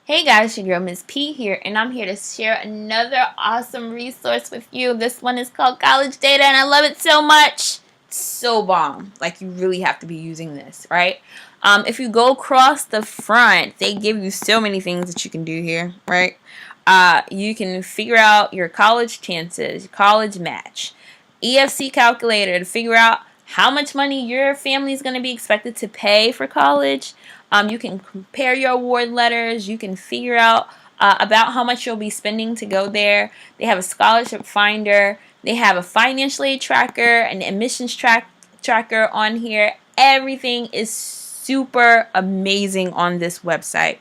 Hey guys, your girl Ms. P here, and I'm here to share another awesome resource with you. This one is called College Data, and I love it so much. It's so bomb. Like, you really have to be using this, right? If you go across the front, they give you so many things that you can do here, right? You can figure out your college chances, your college match, EFC calculator to figure out how much money your family is going to be expected to pay for college. You can compare your award letters. You can figure out about how much you'll be spending to go there. They have a scholarship finder. They have a financial aid tracker, an admissions tracker on here. Everything is super amazing on this website.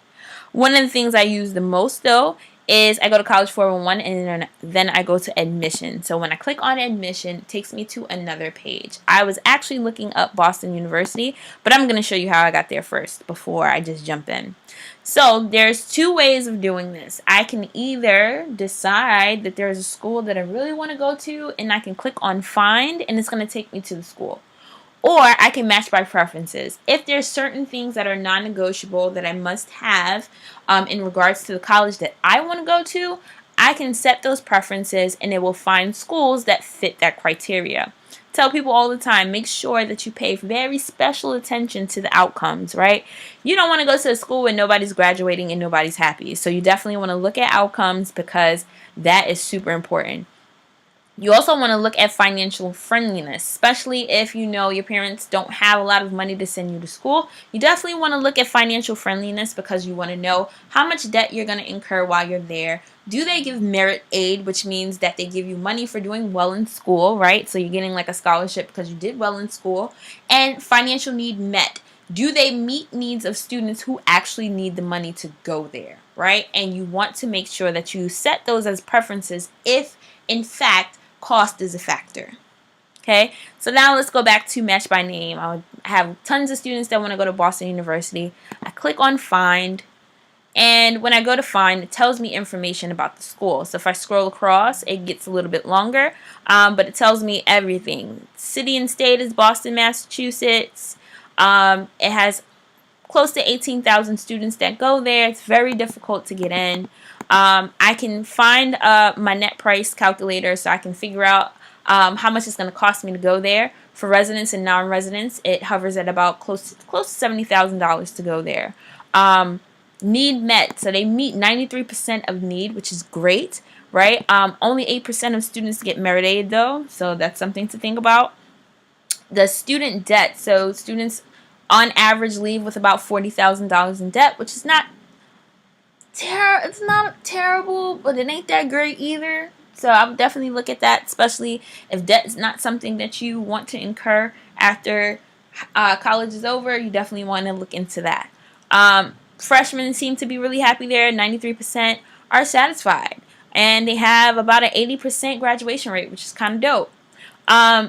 One of the things I use the most, though, is I go to College 411 and then I go to admission. So when I click on admission, it takes me to another page. I was actually looking up Boston University, but I'm going to show you how I got there first before I just jump in. So there's two ways of doing this. I can either decide that there's a school that I really want to go to, and I can click on find, and it's going to take me to the school. Or I can match by preferences. If there's certain things that are non-negotiable that I must have in regards to the college that I want to go to, I can set those preferences and it will find schools that fit that criteria. Tell people all the time, make sure that you pay very special attention to the outcomes, right? You don't want to go to a school where nobody's graduating and nobody's happy. So you definitely want to look at outcomes because that is super important. You also want to look at financial friendliness, especially if you know your parents don't have a lot of money to send you to school. You definitely want to look at financial friendliness because you want to know how much debt you're going to incur while you're there. Do they give merit aid, which means that they give you money for doing well in school, right? So you're getting like a scholarship because you did well in school. And financial need met. Do they meet needs of students who actually need the money to go there, right? And you want to make sure that you set those as preferences if, in fact, cost is a factor. Okay, so now let's go back to match by name. I have tons of students that want to go to Boston University. I click on find, and when I go to find, it tells me information about the school. So if I scroll across, it gets a little bit longer, but it tells me everything. City and state is Boston, Massachusetts. It has close to 18,000 students that go there. It's very difficult to get in. I can find my net price calculator so I can figure out how much it's going to cost me to go there. For residents and non-residents, it hovers at about close to $70,000 to go there. Need met, so they meet 93% of need, which is great, right? Only 8% of students get merit aid, though, so that's something to think about. The student debt, so students on average leave with about $40,000 in debt, which is not it's not terrible, but it ain't that great either. So I would definitely look at that, especially if debt is not something that you want to incur after college is over. You definitely want to look into that. Freshmen seem to be really happy there. 93% are satisfied, and they have about an 80% graduation rate, which is kind of dope.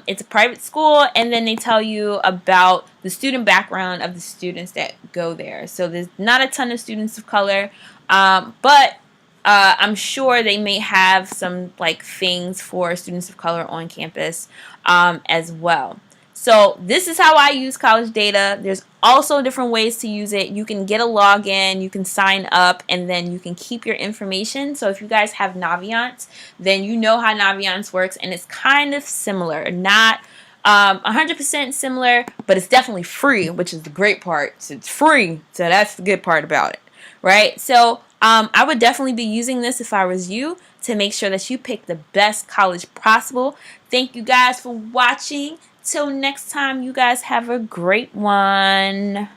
It's a private school, and then they tell you about the student background of the students that go there. So there's not a ton of students of color, but I'm sure they may have some like things for students of color on campus as well. So this is how I use college data. There's also different ways to use it. You can get a login, you can sign up, and then you can keep your information. So if you guys have Naviance, then you know how Naviance works, and it's kind of similar. Not 100% similar, but it's definitely free, which is the great part. So it's free, so that's the good part about it, right? So I would definitely be using this if I was you to make sure that you pick the best college possible. Thank you guys for watching. Till next time, you guys have a great one.